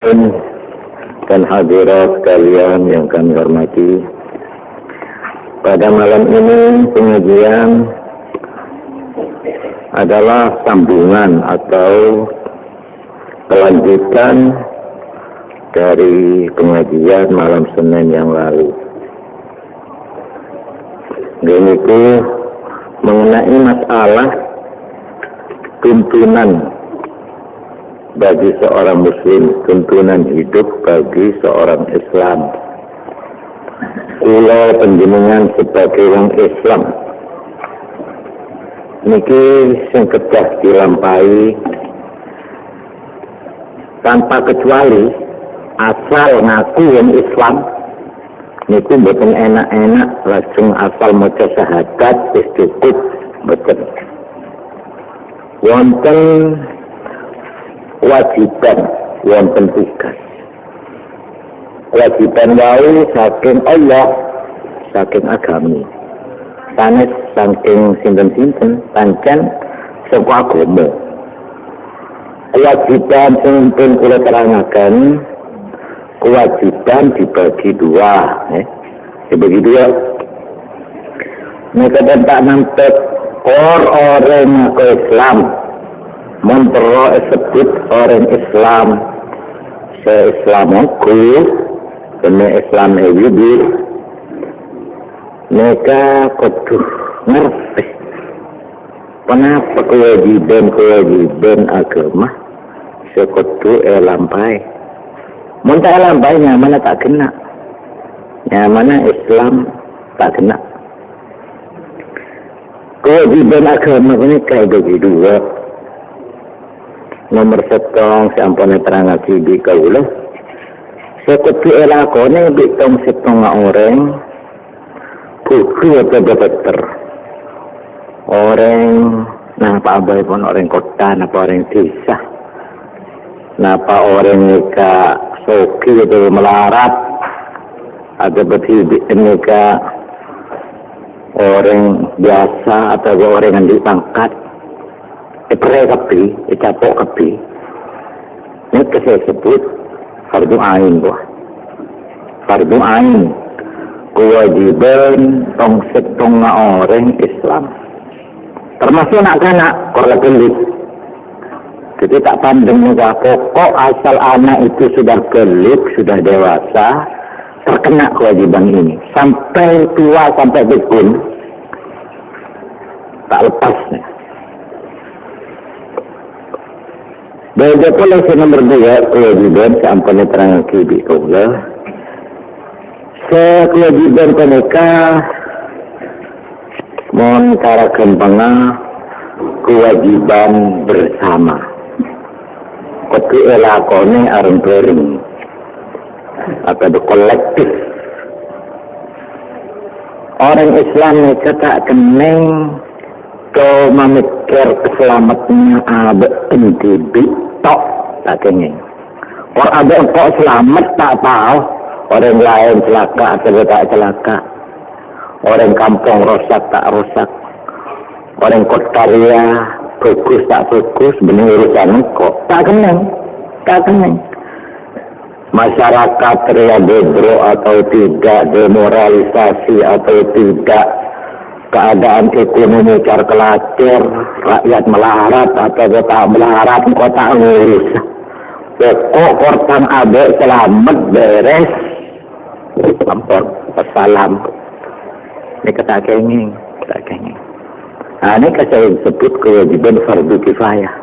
Dan hadirat sekalian yang kami hormati, pada malam ini pengajian adalah sambungan atau kelanjutan dari pengajian malam Senin yang lalu. Dan itu mengenai masalah tuntunan bagi seorang muslim, tuntunan hidup bagi seorang Islam. Kula panjenengan sebagai orang Islam niki sing kedah dilampahi tanpa kecuali asal ngaku wong Islam niku mboten enak-enak langsung asal maca syahadat wis cukup mboten. Wonten kewajiban, wonten tugas. Kewajiban wau saking Allah, saking agami. Sanes saking sinten-sinten pancen saka agama. Kewajiban sing pun kula terangaken, kewajiban dibagi dua, dibagi dua. Nek tak nampak orang Islam mentero sebut orang Islam se-Islamku kena Islam ini mereka kudu ngerti kenapa kewajiban agama sekutu lampai muntah lampai nyamana tak kena nyamana Islam tak kena kewajiban agama ini kayak begitu. Nomor setong sampun terangati di kaula sekutu elakone bitong setengah orang kuku atau dokter orang napa abai pun orang kota napa orang desa napa orang mereka soki atau melarat ada berhidup mereka orang biasa atau orang yang dipangkat Epre kapi, capok kapi. Ini saya sebut fardu ain buah. Fardu ain kewajiban tong setengah orang Islam. Termasuk anak-anak kalau gelit. Jadi tak pandang juga pokok asal anak itu sudah gelit, sudah dewasa, terkena kewajiban ini. Sampai tua, sampai dukun, tak lepasnya. Beda pula nomor 2 kewajiban sampainya terang kibi kaulah. Kewajiban mereka mengutarakan kewajiban bersama. Kopi elakone areng bareng atau kolektif. Orang Islam mereka tak keneng kau memikir keselamatannya ada NTB tok tak kenging. Orang ada kau selamat tak tahu orang lain celaka atau tak celaka. Orang kampung rosak tak rosak. Orang kota ria fokus tak fokus benar urusan kok tak kenging. Tak kenging. Masyarakat ria bedro atau tidak, demoralisasi atau tidak, keadaan ekonomi car kelacir, rakyat melarat atau tak melarat, kota ngurus. Pokok korban abe selamat beres, ampun, wassalam. Ini kata kenging, kata kenging. Nah, ini saya sebut kewajiban fardu kifayah.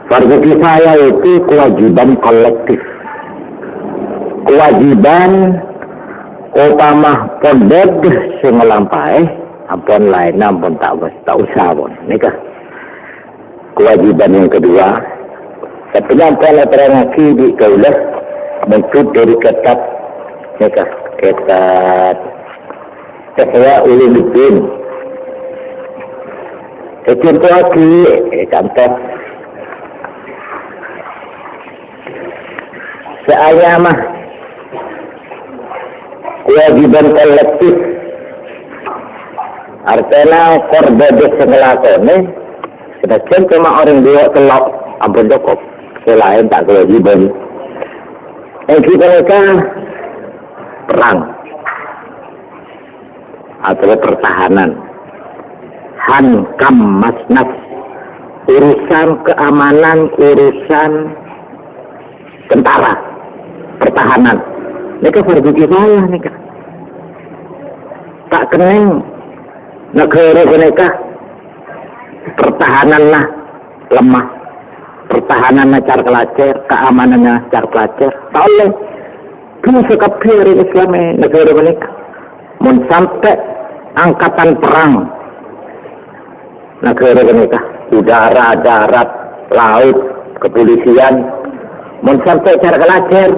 Fardu kifayah itu kewajiban kolektif. Kewajiban utama pondok sing nglampahi ampun lain ampun tak usah pun nikah. Kewajiban yang kedua penyampaian lagi di kaulah menurut dari kitab nikah kitab Ihya Ulumuddin. Contoh lagi contoh saya mah kewajiban kolektif artinya korban sekelakone sebagian cuma orang dua kelak ampun cukup selain tak kewajiban mereka perang atau pertahanan, hankam masnas, urusan keamanan, urusan tentara, pertahanan. Mereka fardu kifayah mereka. Tak keneng negara mereka pertahanannya lemah, pertahanannya car kelacer, keamanannya car kelacer. Tak boleh. Bisa kabeh Islam negara mereka. Mun sampai angkatan perang negara mereka, udara, darat, laut, kepolisian, mun sampai car kelacer,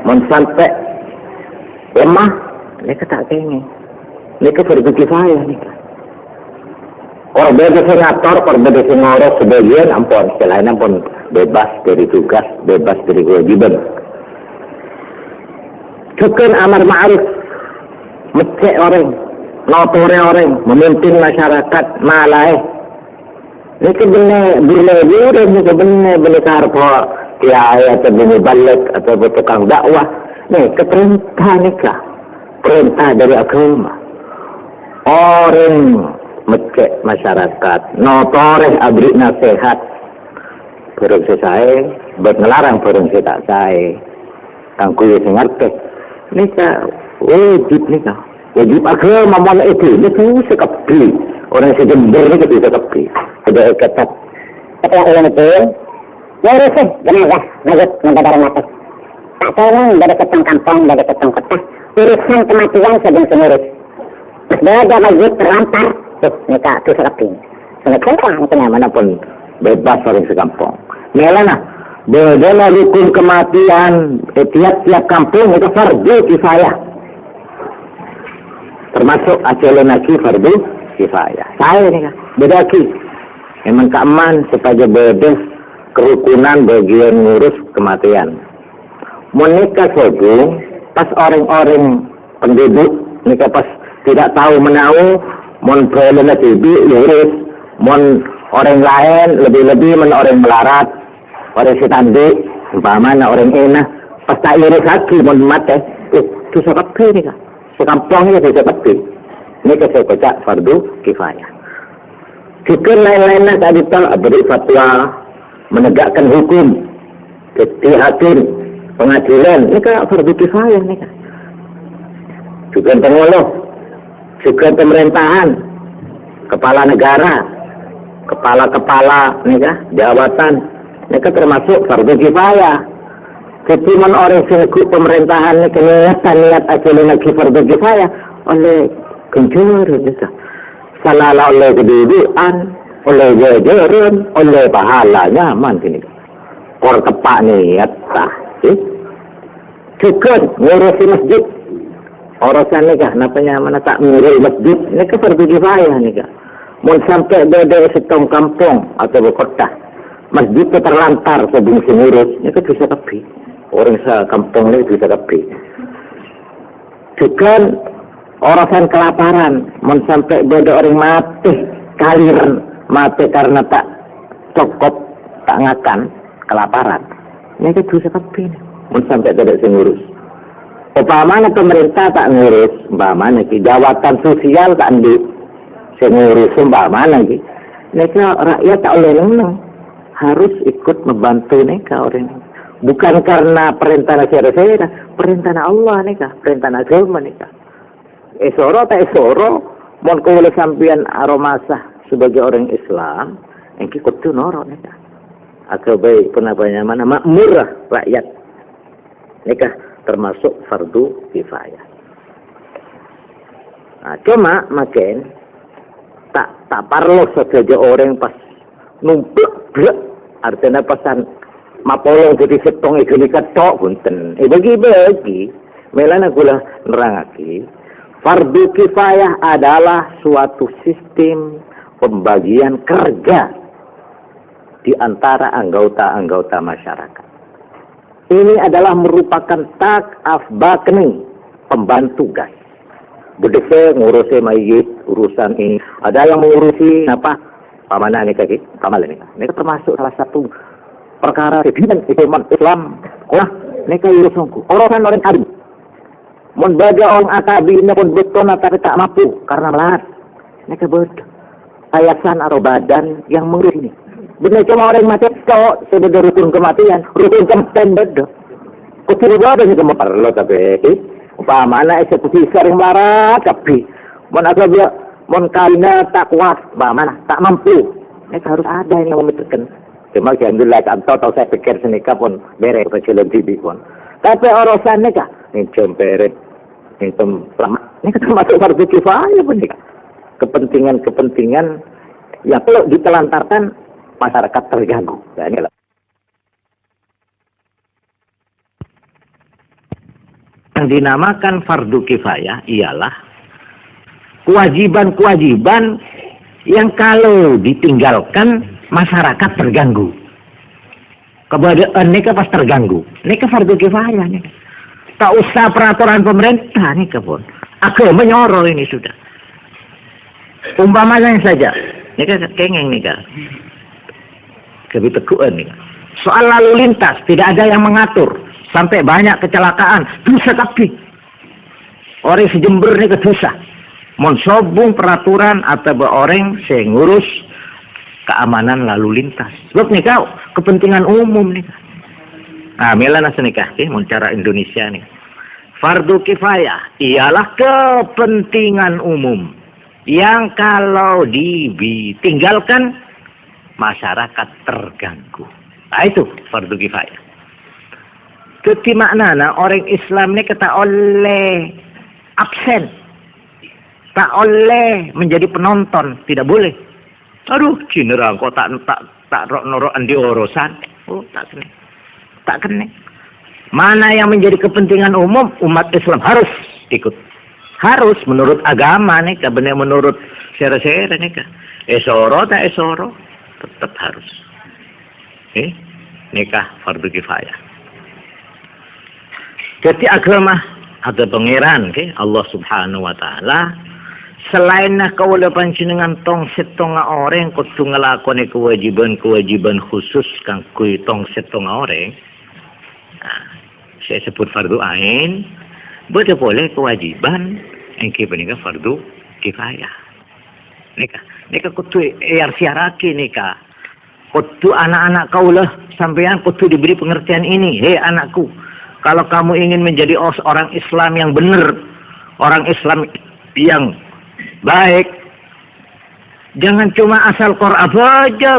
mun sampai lemah, mereka tak kengeng. Mereka fardu kifayah mereka. Orang beda senator, orang beda ngurus sebagian, ampun, selain ampun bebas dari tugas, bebas dari kewajiban. Bukan amar ma'ruf, mecek orang, notore orang, memimpin masyarakat, malai. Ini benar-benar, ini benar-benar karbo, kiai atau balik atau tukang dakwah. Ini keperintah nikah, perintah dari agama. Orang mecek masyarakat, notore abri nasihat, burung selesai, buat ngelarang burung tak saya. Kangku ya ngerti. Nika wajib nika, wajib agama mana itu, itu sekali orang segembar nika bisa sekali. Ada kata, kata ulang itu, ya rusih jenazah, wajib mendadak mati. Tak tolong dari ketong kampung, dari ketong kota, urusan kematian sedang sengurus. Beda wajib terlantar, tuh nika tu sekali. Sebenarnya itu manapun bebas orang sekampung. Melana. Bagaimana hukum kematian tiap-tiap kampung itu fardu kifayah. Termasuk ajalan lagi fardu kifayah. Saya ini kan beda lagi. Memang keaman supaya beda kerukunan bagian ngurus kematian. Menikah saja pas orang-orang penduduk nikah pas tidak tahu menahu, mon boleh lagi diurus, mon orang lain lebih-lebih men orang melarat. Orang setandi, umpamanya orang enak, pas tak iris lagi, mau mati, itu seperti ini kan. Sekampungnya bisa seperti ini. Ini saya baca fardu kifayah. Juga lain-lainnya tadi beri fatwa, menegakkan hukum, jadi hakim, pengadilan, ini kan fardu kifayah ini kan. Juga penguluh, juga pemerintahan, kepala negara, kepala-kepala, ini kan, jabatan. Mereka termasuk fardu kifayah. Jadi orang sengkuk pemerintahan ini niat aja lagi fardu kifayah oleh kencur gitu. Salah oleh kedudukan, oleh jajaran, oleh pahalanya aman gini. Orang tepak niat tah. Juga ngurusi masjid. Urusan nikah, napanya mana tak ngurus masjid. Ini fardu kifayah nikah. Mau sampai beda setong kampung atau kota. Masjid itu terlantar sebelum ngurus, itu bisa tepi. Orang sekampung ini bisa tepi. Juga urusan kelaparan, mau sampai beda orang mati, kaliran mati karena tak cukup, tak ngakan, kelaparan. Ini bisa tepi. Mau sampai beda ngurus. Umpamanya pemerintah tak ngurus, umpamanya jawatan sosial tak ngurus, umpamanya lagi. Ini rakyat tak boleh nenang. Harus ikut membantu mereka orang ini. Bukan karena perintah nasihat-nasihat, perintah Allah mereka, perintah agama mereka. Esoro tak esoro, mohon kau boleh sampian aromasah sebagai orang Islam, yang ikut tu noro mereka. Agak baik penapanya mana makmur rakyat. Mereka termasuk fardu kifayah. Nah, cuma makin tak perlu sebagai orang pas numpuk berat. Artinya pesan mapolong jadi setong ikut tok punten. Bagi melana gula nerangake fardu kifayah adalah suatu sistem pembagian kerja di antara anggota-anggota masyarakat. Ini adalah merupakan tak afbakni, pembantu gas. Bedese ngurusi mayit, urusan ini. Ada yang mengurusi apa? Pamanah ini kaki, pamal ini. Ini termasuk salah satu perkara kebinan Islam. Wah, Neka urusanku. Orang alim. Mun baga orang atabi na pun betul tapi tak mampu karena lahat. Neka bodoh. Ayasan atau badan yang mengurus ini. Benar cuma orang mati kok sebagai rukun kematian. Rukun kematian bodoh. Kusir bodoh ni kamu perlu tapi. Upamana eksekusi sering melarat tapi. Mun agak mun kalina tak kuat. Upamana tak mampu. Neka harus ada yang memikirkan. Cuma alhamdulillah atau saya pikir senika pun beres kecilan TV pun. Tapi urusan neka. Ini cemperet. Ini lama. Ini termasuk fardu kifayah pun nih. Kepentingan-kepentingan yang kalau ditelantarkan masyarakat terganggu. Nah, inilah. Yang dinamakan fardu kifayah ialah kewajiban-kewajiban yang kalau ditinggalkan masyarakat terganggu. Keberadaan ini pas terganggu. Ini fardu kifayah nih. Tak usah peraturan pemerintah nih pun. Agama menyorol ini sudah. Umpamanya saja. Ini kan kengeng nih kan. Kebetulan nih. Soal lalu lintas tidak ada yang mengatur. Sampai banyak kecelakaan. Dosa tapi. Orang sejember nih kedosa. Mensobung peraturan atau orang yang ngurus keamanan lalu lintas. Sebab nih kau kepentingan umum nih. Nah, mila nasa nikah, mau cara Indonesia nih. Fardu kifayah ialah kepentingan umum yang kalau ditinggalkan masyarakat terganggu. Nah itu fardu kifayah. Jadi maknanya orang Islam ini tak oleh absen, tak oleh menjadi penonton, tidak boleh. Aduh, cinerang kok tak norok andi urusan. Oh, tak kena. Tak kena. Mana yang menjadi kepentingan umum, umat Islam harus ikut. Harus menurut agama nih, benar menurut sere-sere nih. Esoro tak esoro, tetap harus. Nikah fardu kifayah. Jadi agama ada pangeran, Allah Subhanahu Wa Taala. Selain kaula panjenengan tong setonga orang kudu ngelakoni kewajiban khusus kang kuwi tong setonga orang. Nah, saya sebut fardu ain, boleh kewajiban yang kita fardu kifayah. Nika kudu siaraki nika. Kudu anak-anak kaulah sampean kudu diberi pengertian ini. Hei anakku, kalau kamu ingin menjadi orang Islam yang benar, orang Islam yang baik, jangan cuma asal Quran saja.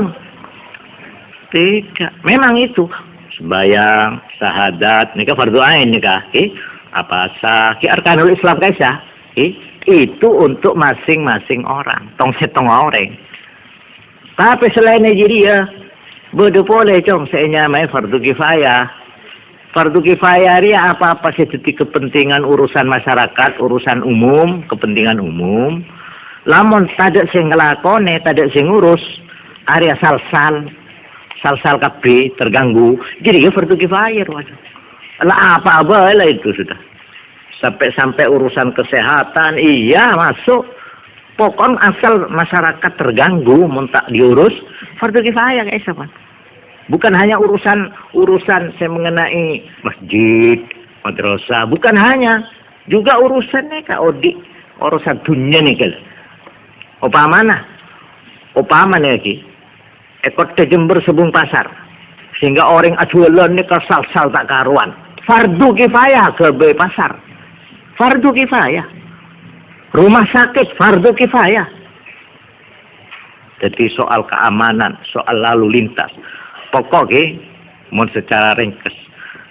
Tidak, memang itu sembahyang, syahadat, nikah fardu ain nikah, apa sah, arkanul Islam kaisa, itu untuk masing-masing orang, tong setong orang. Tapi selain Nigeria, boleh cong saya main fardu kifayah. Fardu kifayah dia apa-apa seperti kepentingan urusan masyarakat, urusan umum, kepentingan umum. Lamun tadak sing ngelakone, tadak sing ngurus, area sal kabeh terganggu. Jadi ya fardu kifayah waduh. Lah apa-apa lah itu sudah. Sampai urusan kesehatan, iya masuk. Pokok asal masyarakat terganggu, tak diurus, fardu kifayah kayak siapa? Bukan hanya urusan saya mengenai masjid, madrasah, bukan hanya, juga urusannya kak Odi, urusan dunia nih kal. Opama lagi, ekor Jember sebung pasar, sehingga orang ajualan nih sal tak karuan. Fardu kifayah ke pasar, fardu kifayah. Rumah sakit fardu kifayah. Jadi soal keamanan, soal lalu lintas. Pokoknya, mau secara ringkas.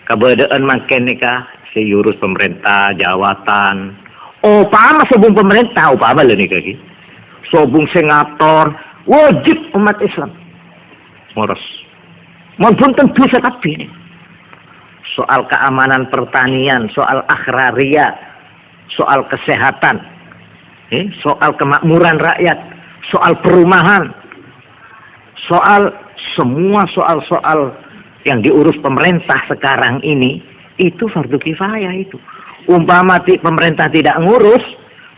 Keberadaan makin nikah, diurus pemerintah, jawatan. Upama sebelum pemerintah, upama lah nikah. Sobung sengator, wajib umat Islam. Ngurus. Maupun tentu sekapi ini. Soal keamanan pertanian, soal agraria, soal kesehatan. Soal kemakmuran rakyat, soal perumahan, soal semua soal-soal yang diurus pemerintah sekarang ini, itu fardu kifayah itu. Umpama pemerintah tidak ngurus,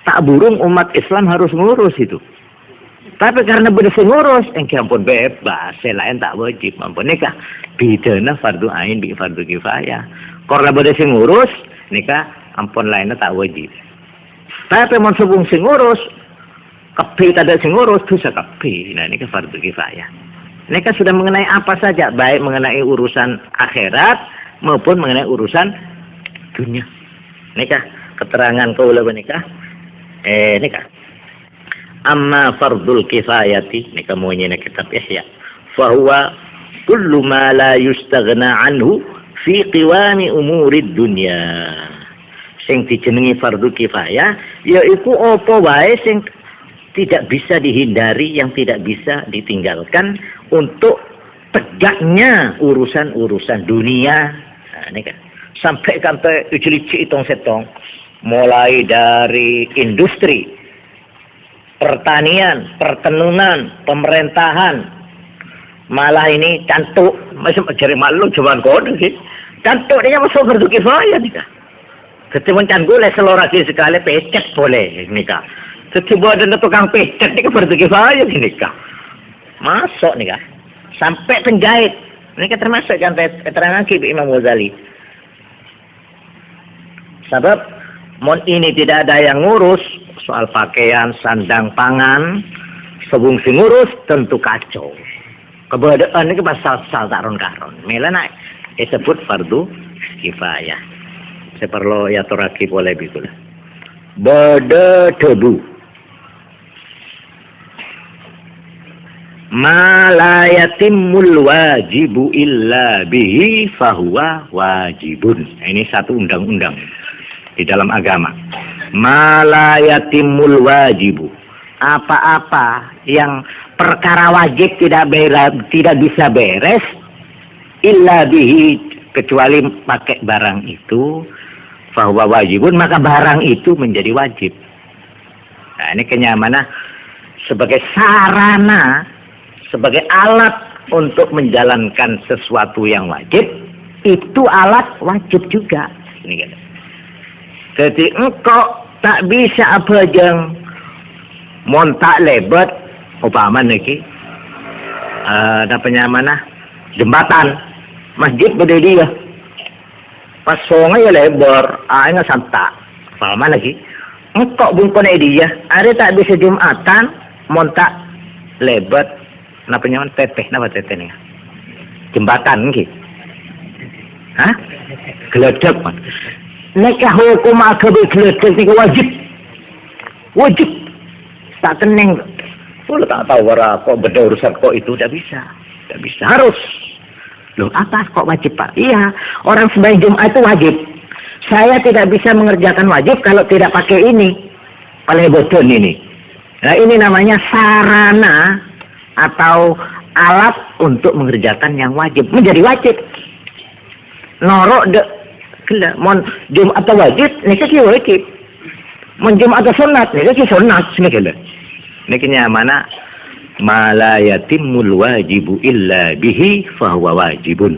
tak burung umat Islam harus ngurus itu. Tapi karena bersih ngurus, ampun bebas, selain tak wajib, ampun nikah. Bidana fardu ain bi fardu kifayah. Karena bade sing ngurus nika ampun lainnya tak wajib. Tapi mun subung sing ngurus kabeh ada sing ngurus dosa kabeh. Nah nika fardu kifayah. Nika sudah mengenai apa saja, baik mengenai urusan akhirat maupun mengenai urusan dunia. Nika keterangan kaula nika nika amma fardul kifayati nika monya kitab Ihya fahuwa kullu ma la yustaghna anhu fi qiwami umurid dunya. Sing dijenengi fardu kifayah yaiku apa wae sing tidak bisa dihindari, yang tidak bisa ditinggalkan untuk tegaknya urusan-urusan dunia. Nah, ini kan sampai ujuli-ujuli itong setong, mulai dari industri, pertanian, pertenunan, pemerintahan, malah ini cantuk, masih cari malu cobaan kode sih. Cantuk dia masuk fardu kifayah nih. Ketemu canggul selorasi sekali pecet boleh nikah. Setiap ada tukang pecet nikah fardu kifayah nikah. Masuk nikah. Sampai penjahit. Nikah termasuk kan keterangan Imam Ghazali. Sebab mon ini tidak ada yang ngurus soal pakaian, sandang, pangan, sebung sing ngurus tentu kacau. Keberadaan ini pasal taron karon. Melana disebut fardu kifayah. Seperlo ya toraki boleh bikulah. Bada debu. Ma la yatimul wajibu illa bihi fahuwa wajibun. Ini satu undang-undang di dalam agama. Ma la yatimul wajibu. Apa-apa yang perkara wajib tidak bisa beres illa bihi, kecuali pakai barang itu fahuwa wajibun, maka barang itu menjadi wajib. Nah, ini kenyamanan sebagai sarana, sebagai alat untuk menjalankan sesuatu yang wajib, itu alat wajib juga. Ini kan. Jadi engkau tak bisa apa jeng montak lebat umpama niki ada penyamanah jembatan masjid berdiri dia pas sungai ya lebar airnya santak umpama lagi engkau bungkon dia ada tak bisa jumatan montak lebat napa nyaman teteh napa teteh nih jembatan niki hah geledek man nekah hukum agama geledek itu wajib tak teneng. Oh, tak tahu kok beda urusan kok itu tidak bisa harus. Loh apa kok wajib Pak? Iya, orang sembahyang Jumat itu wajib. Saya tidak bisa mengerjakan wajib kalau tidak pakai ini, paling bodoh ini. Nah ini namanya sarana atau alat untuk mengerjakan yang wajib, menjadi wajib. Norok dek, gila, mon Jumat atau wajib, ini kaki wajib. Mon Jumat atau sunat, ini kaki sunat, ini gila. Ini mana mala yatimul wajibu illa bihi fahuwa wajibun.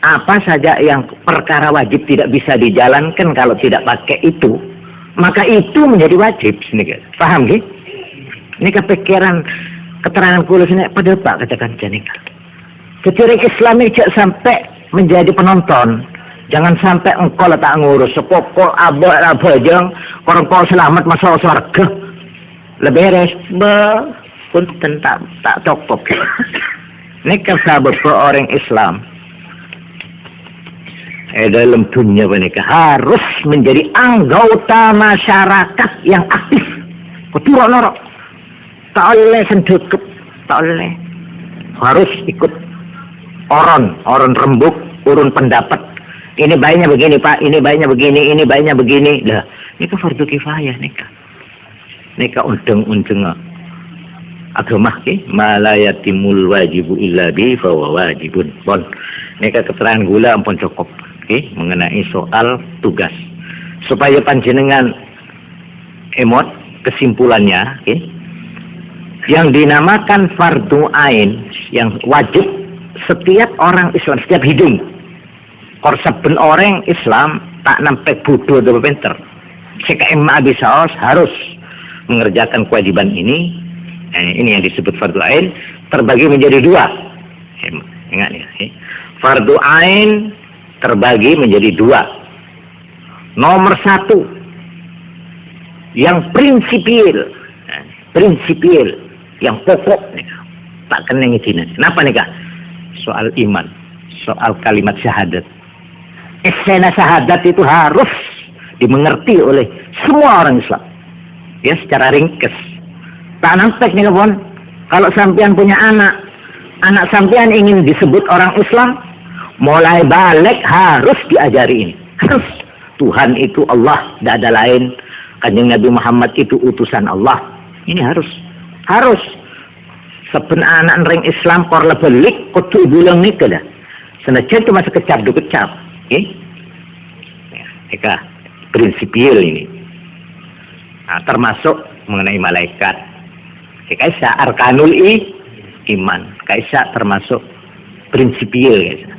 Apa saja yang perkara wajib tidak bisa dijalankan kalau tidak pakai itu, maka itu menjadi wajib. Paham gak? Ini kepikiran keterangan kulo sini pada Pak katakan janika. Keciri Islam ini sampai menjadi penonton. Jangan sampai engkau letak ngurus sepokok abang orang kau selamat masuk surga. Leberes pun tak cocok. Ini sebab orang Islam dalam dunia mereka harus menjadi anggota masyarakat yang aktif. Keturun norok tak oleh sendekep, tak oleh harus ikut orang rembuk, urun pendapat. Ini baiknya begini Pak, ini baiknya begini, ini baiknya begini. Lah, ini kan fardu kifayah nikah. Nika undang-undang agama ki mala yatimul wajibu illa bi fa wajibun. Bon. Nika keterangan gula ampun cukup mengenai soal tugas. Supaya panjenengan emot kesimpulannya yang dinamakan fardu ain yang wajib setiap orang Islam, setiap hidung. Saben orang Islam tak nampak bodoh atau pinter. CKM Abisaos harus mengerjakan kewajiban ini. Ini yang disebut fardu ain terbagi menjadi dua. Ingat ya. Fardu ain terbagi menjadi dua. Nomor satu, yang prinsipil, yang pokok, tak kena ngidina. Kenapa nih kak? Soal iman, soal kalimat syahadat. Esena syahadat itu harus dimengerti oleh semua orang Islam. Ya, secara ringkes. Tak nampak nih kawan. Kalau sampean punya anak sampean ingin disebut orang Islam, mulai balik harus diajari ini. Harus. Tuhan itu Allah, tidak ada lain. Kanjeng Nabi Muhammad itu utusan Allah. Ini harus. Seben anak ring Islam kor lebelik kudu bulang nika dah. Senajan cuma sekecap dua kecap. Okay? Ya, prinsipil ini. Nah, termasuk mengenai malaikat. Kaisa arkanul iman. Kaisa termasuk prinsipil. Kaisa.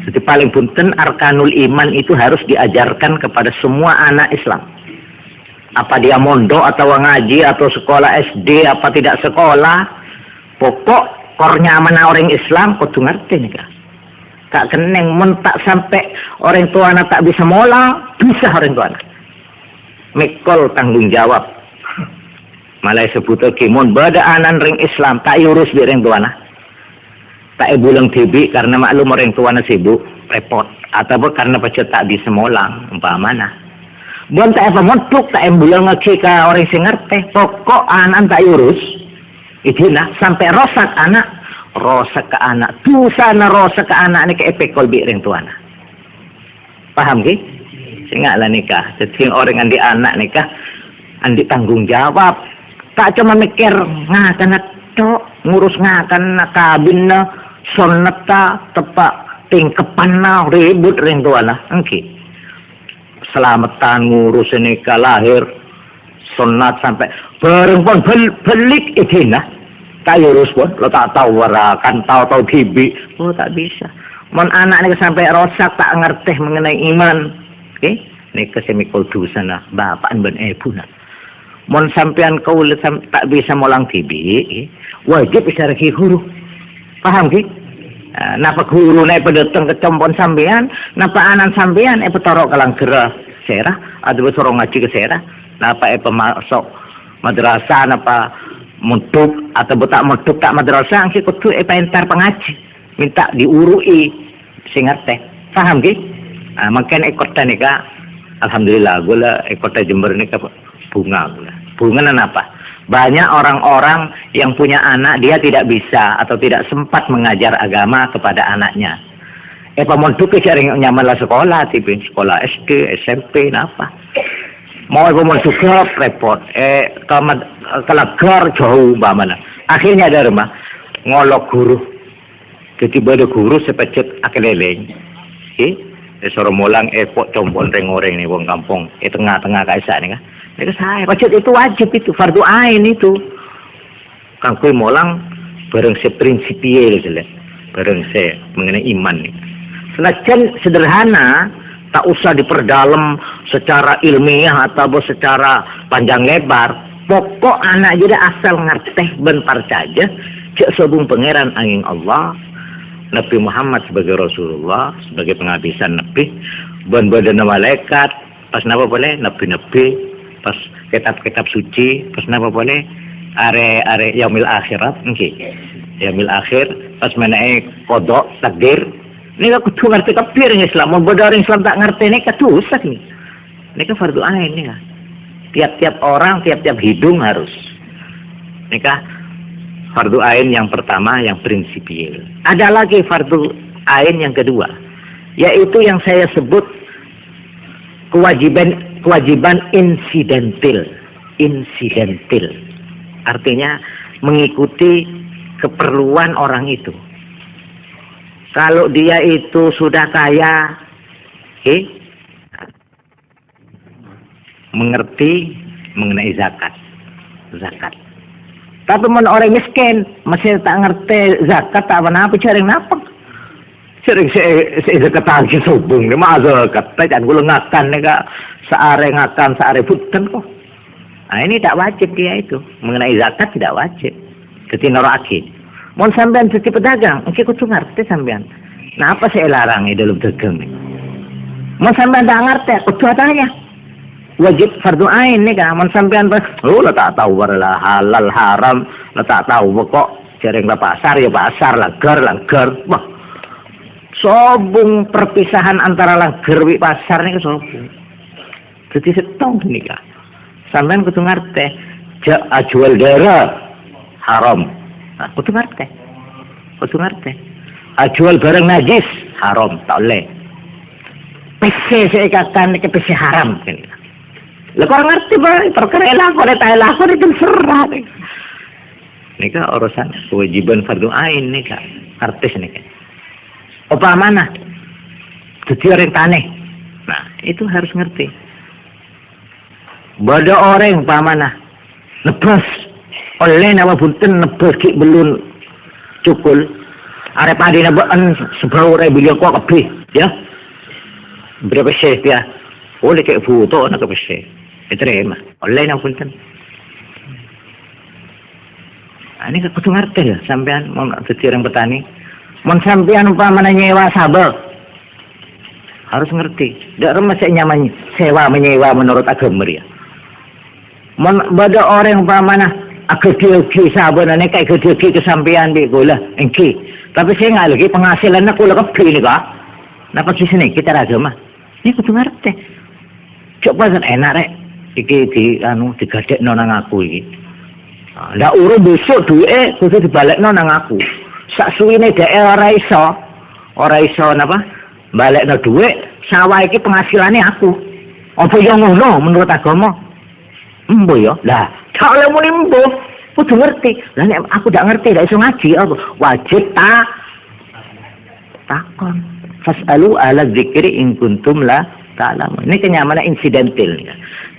Jadi paling punten arkanul iman itu harus diajarkan kepada semua anak Islam. Apa dia mondok atau ngaji atau sekolah SD apa tidak sekolah, pokok kornya mana orang Islam kudu ngerti nih kak. Tak keneng mentak sampai orang tua anak tak bisa mola, bisa orang tua anak. Mikol tanggung jawab. Malah sebut mon bada anan ring Islam tak urus di orang tua anak. Tak bulang tibi karena maklum orang tua anak sibuk repot atau karena pecah tak bisa molang umpamana. Bukan tak apa montuk tak bulang ngeki ke orang sing ngerti. Pokok anak tak urus. Itu nak sampai rosak anak. Rosak ke anak, tu sana rosak ke anak ni ke epekol bi orang tua anak. Paham ke? Sehingga nikah. Jadi orang andi anak nikah, andi tanggung jawab. Tak cuma mikir ngakan tok, ngurus ngakan kabin na, sonata, tepak tingkepan na, ribut orang tua anak. Oke. Selamatan ngurus nikah lahir, sonat sampai berempon belik itu nah. Tak urus pun, lo tak tahu warakan, tahu tibi, oh tak bisa. Mon anak ni sampai rosak tak ngerti mengenai iman, oke? Ni kesemikol dosa nah, bapak dan ibu nah. Mon sampean kau tak bisa molang tibi, wajib isyarat guru, paham ki? Napa guru naik pendatang ke compon sampean, napa anak sampean petorok kalang gerah serah, ada besorong ngaji ke serah, napa pemasok madrasah, napa mutuk atau tak mutuk tak madrasah angki kudu entar pengaji minta diurui sing ngerti paham ki makan ekota nika alhamdulillah gula ekota Jember nika bunga apa banyak orang-orang yang punya anak dia tidak bisa atau tidak sempat mengajar agama kepada anaknya mutuk ke sering nyaman lah sekolah tipe sekolah SD SMP apa mau mau juga repot kelagar jauh mana akhirnya ada rumah ngolok guru jadi pada guru sepecet akeleleng suruh mulang pok compon reng-oreng nih wong kampung tengah-tengah kaisa nih kan mereka saya pecet itu wajib itu fardu ain itu kangkui mulang bareng seprinsipil bareng se mengenai iman nih senajan sederhana tak usah diperdalam secara ilmiah atau secara panjang lebar. Pokok anak jadi asal ngerteh bentar saja. Cek sebung pangeran angin Allah. Nabi Muhammad sebagai Rasulullah. Sebagai penghabisan Nabi. Ben-badan malaikat. Pas napa boleh? Nabi-nabi. Pas kitab-kitab suci. Pas napa boleh? Are yaumil akhirat. Okay. Yaumil akhir. Pas menaik kodok, takdir. Ini aku tuh ngerti kafir Islam, mau bodoh orang Islam tak ngerti ini ketusak nih. Ini kan fardu ain nih. Tiap-tiap orang, tiap-tiap hidung harus. Ini kan fardu ain yang pertama, yang prinsipil. Ada lagi fardu ain yang kedua, yaitu yang saya sebut kewajiban insidentil. Artinya mengikuti keperluan orang itu. Kalau dia itu sudah kaya, mengerti mengenai zakat. Tapi mana orang miskin masih tak ngerti zakat tak apa cari napa? Cari zakat lagi subung, mah zakat. Jangan gula ngakan nega seare putan kok. Nah ini tak wajib dia itu mengenai zakat tidak wajib. Jadi noraki. Mon sampean jadi pedagang, engke kudu ngerti sampean. Napa saya larang dalam dagang nih? Mau sampean tak ngerti, kudu tanya. Wajib fardu ain nih kan, mau sampean lah tak tahu lah halal haram, lah tak tahu kok jarang lah pasar ya pasar, lagar. Wah, sobung perpisahan antara lagar wi pasar nih sobung. Jadi setong nih kan. Sampean kudu ngerti, jual darah haram. Nah, kudu ngerti. Jual barang najis haram, tak boleh. PC saya katakan ke PC haram kan. Lah kok ngerti Pak, perkara lakon eta lakon itu serah. Nika urusan kewajiban fardu ain nika, artis nika. Apa mana? Jadi orang taneh. Nah, itu harus ngerti. Bada orang pamana nebas oleh nama bunten nebas ki belum cukul arep adi nebaan sebau rebelio kok kebih ya berapa sih ya oleh kayak foto nak kebih diterima oleh nama bunten ini kudu ngerti ya sampean mau jadi orang petani mau sampean umpamanya nyewa sabel harus ngerti tidak remes nyaman sewa menyewa menurut agama ya. Bada orang umpamana agak-agak sabanane kayak agak-agak kesampean di gula engki. Tapi saya nggak lagi penghasilan aku lah kebeli nih kak. Napa di sini kita agama? Ini kudu ngerti. Coba kan enak rek. Iki di digadek nang aku iki. Ndak urung besok duwe kudu dibalik nang aku. Sak suwine dhek ora iso napa? Balekno duwe sawah iki penghasilane aku. Apa yo ngono menurut agama? Embo ya, lah kalau mau embo, kudu ngerti. Lah nek aku tidak ngerti, tidak iso ngaji, apa wajib takon. Fasalu ala dzikri in kuntum la ta'lamun. Ini kenyamanan insidental.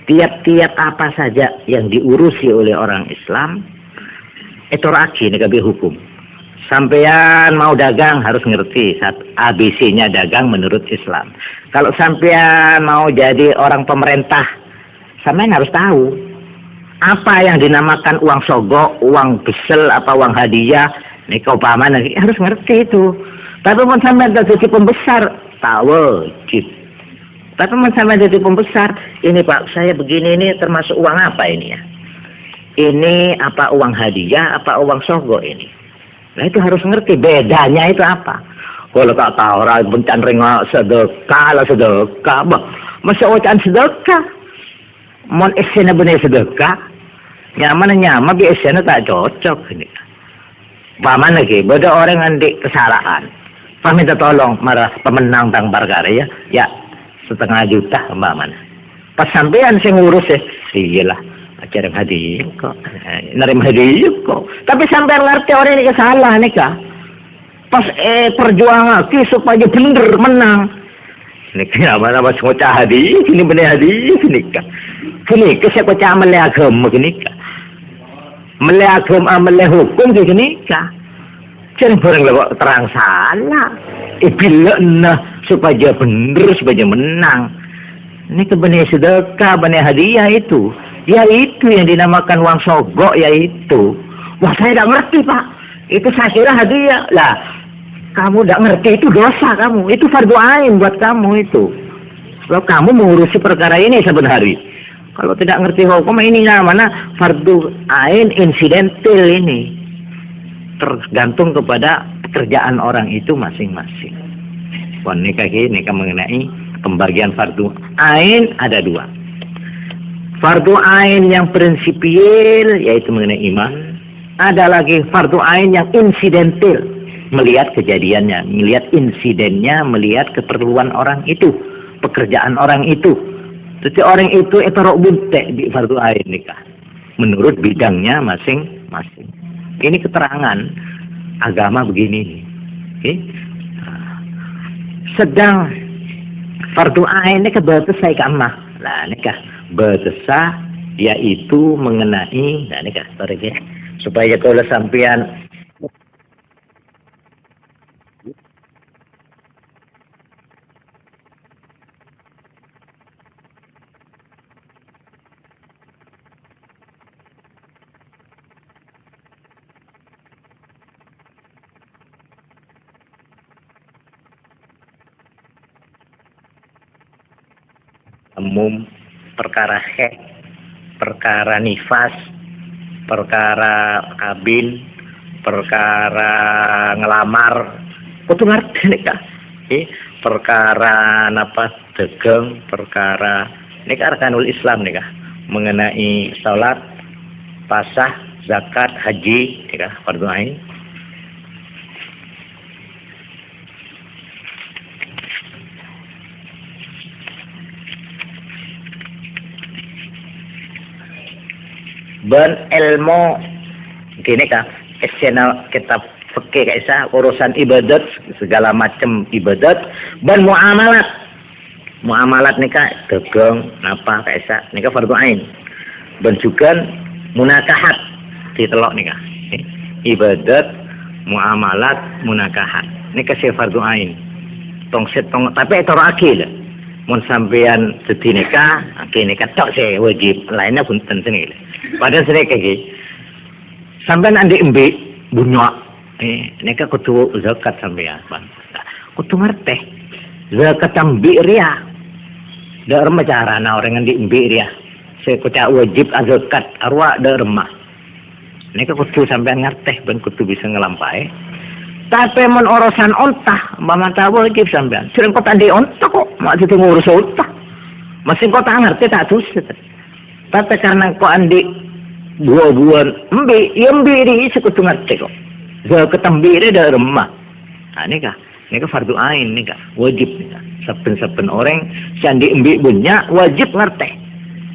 Tiap-tiap apa saja yang diurusi oleh orang Islam, itu raji nek hukum. Sampean mau dagang harus ngerti ABC-nya dagang menurut Islam. Kalau sampean mau jadi orang pemerintah, sampean harus tahu apa yang dinamakan uang sogok, uang besel, apa uang hadiah. Nih kau paman harus ngerti itu. Tapi mau sampean jadi pembesar, tahu wajib. Tapi mau sampean jadi pembesar, ini Pak, saya begini ini termasuk uang apa ini ya? Ini apa uang hadiah, apa uang sogok ini? Nah itu harus ngerti bedanya itu apa. Kalau tak tahu orang bencan ringa sedekah lah sedekah, masa wacan sedekah. Mon esena bener sedekah, nyaman biasanya tak cocok ini. Paman lagi, beda orang ngandik kesalahan. Pak minta tolong marah pemenang tang perkara ya, 1,5 juta paman. Pas sampean saya ngurus ya, iyalah acara hadiah kok, nerima hadiah kok. Tapi sampean ngerti orang ini kesalah nih kak. Pas perjuangan supaya bener menang. Ini kenapa nama semua hadiah, ini bener hadiah, ini kak. Kini saya baca amal agama kini kak. Amal agama, amal hukum kini kak. Jangan barang lewat terang salah. Bila supaya bener, supaya menang. Ini kebenar sedekah, benar hadiah itu. Ya itu yang dinamakan uang sogok, ya itu. Wah saya tidak ngerti pak. Itu saya kira hadiah. Lah, kamu tidak ngerti itu dosa kamu. Itu fardu ain buat kamu itu. Kalau kamu mengurusi perkara ini sebenarnya. Kalau tidak ngerti hukum ini namanya fardu ain insidental ini. Tergantung kepada pekerjaan orang itu masing-masing. Wah nikah mengenai pembagian fardu ain ada 2. Fardu ain yang prinsipial yaitu mengenai iman. Ada lagi fardu ain yang insidental, melihat kejadiannya, melihat insidennya, melihat keperluan orang itu, pekerjaan orang itu. Jadi orang itu etorok bunte di fardu ain nikah menurut bidangnya masing-masing. Ini keterangan agama begini. Okay? Sedang fardu ain ini kebatas saya kamah. Lah nikah betesa yaitu mengenai nah nikah supaya kalau sampean umum, perkara haid, perkara nifas, perkara kabin, perkara ngelamar, kudu ngerti nika. Perkara napa dagang, perkara nika arkanul Islam nika, mengenai salat, pasah, zakat, haji nika fardhu ain. Ben ilmu gini kah, esena kitab fikih kaisa urusan ibadat segala macam ibadat dan muamalat nika dagang napa kaisa nika fardhu ain. Dan juga munakahat ditelok nika. Ibadat, muamalat, munakahat nika si fardhu ain. Tapi itu akil. Mun sampean sedhi nikah, nikah tok sih wajib, lainnya pun penting. Padahal sini kayak sampean andi embi bunyok, nikah kudu zakat sampean, kudu ngerti zakat ambi ria, dah remah cara na orang andi embi ria, saya kucak wajib zakat arwah dah remah, nikah kudu sampean ngerti, ben kudu bisa ngelampai. Tapi men urusan ontah, mama tahu wajib sampean. Sering kota di ontah kok, mak itu ngurus ontah. Masih kota ngerti tak terus. Tapi karena kok andi buah-buahan embi, ya embi ini sekutu ngerti kok. Zakat embi ini dari rumah. Nah ini kah fardu ain nih kah, wajib nih kah. Saben-saben orang si andi embi punya wajib ngerti.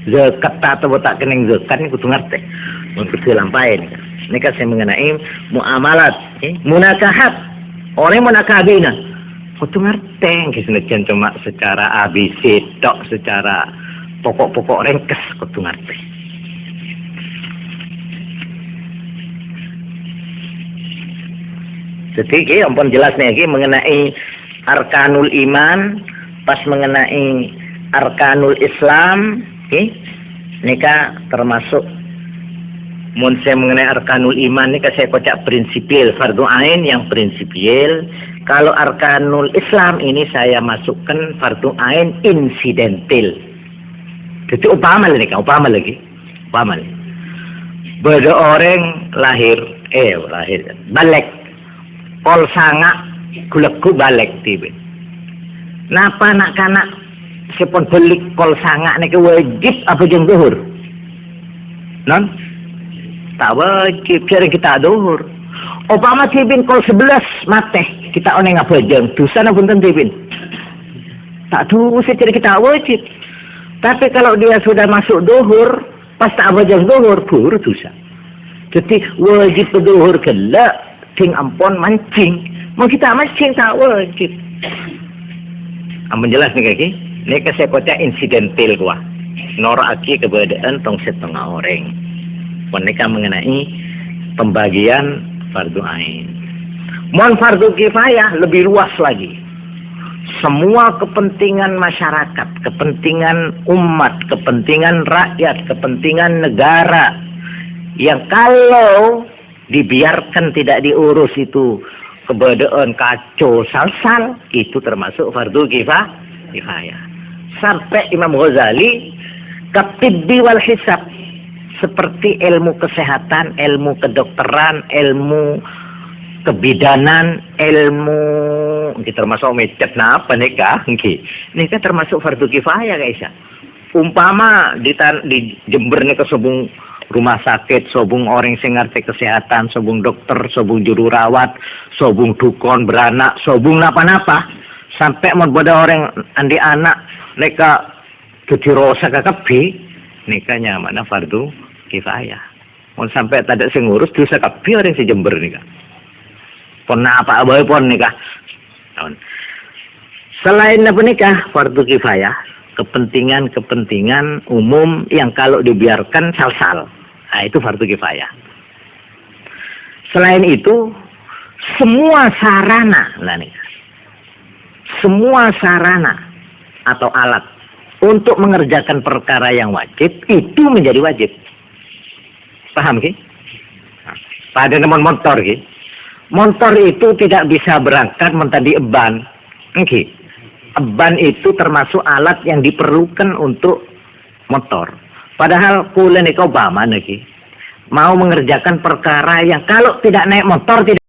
Zakat atau tak kening zakat ini kudu ngerti. Untuk dilampain nih kah. Ini kan saya mengenai muamalat, munakahat, orang munakabina, kudu ngerti, kisah cuma secara ABC, tok secara pokok-pokok ringkes, kudu ngerti. Jadi, ampun jelas nih, mengenai arkanul iman, pas mengenai arkanul Islam, ini kan termasuk. Mun saya mengenai arkanul iman ini saya kocak prinsipil, fardu ain yang prinsipil. Kalau arkanul Islam ini saya masukkan fardu ain insidentil. Jadi upama lagi. Beda orang lahir balik. Pol sanga gulekku balik tiba. Napa nak kanak sepon belik pol sanga niki wajib apa jeung zuhur? Non? Tak wajib, cari kita duhur. Obama tibin kol 11 mate, kita oneng apa jeng, dosa na punten tibin. Tak dosa cari kita wajib. Tapi kalau dia sudah masuk duhur, pas tak apa jeng duhur, buru dosa. Jadi wajib duhur kelak, ting ampon mancing. Mau kita mancing tak wajib. Ampun jelas nih kaki, ini saya kocak insidentil gua. Noraki keberadaan tong setengah orang. Mereka mengenai pembagian fardu ain. Mon fardu kifayah lebih luas lagi. Semua kepentingan masyarakat, kepentingan umat, kepentingan rakyat, kepentingan negara yang kalau dibiarkan tidak diurus itu keberadaan kacau salsal, itu termasuk fardu kifayah. Sampai Imam Ghazali katibbi wal hisab, seperti ilmu kesehatan, ilmu kedokteran, ilmu kebidanan, ilmu termasuk medis apa nikah, nikah termasuk fardu kifayah guys ya. Umpama di Jember nih ke sobung rumah sakit, sobung orang sing ngerti kesehatan, sobung dokter, sobung juru rawat, sobung dukun beranak, sobung napa-napa, sampai membuat orang andi anak mereka jadi rosa kekebi, nikahnya mana fardu kifayah. Mau sampai tak ada sing ngurus dosa kabeh orang si Jember nikah. Pon apa abai pon nikah. Selain apa nikah fardu kifayah, kepentingan umum yang kalau dibiarkan salsal. Nah, itu fardu kifayah. Selain itu semua sarana, semua sarana atau alat untuk mengerjakan perkara yang wajib itu menjadi wajib. Paham ki? Pada nomor motor ki. Motor itu tidak bisa berangkat mentadi eban. Ki. ban itu termasuk alat yang diperlukan untuk motor. Padahal kula nika Obama niki mau mengerjakan perkara yang kalau tidak naik motor tidak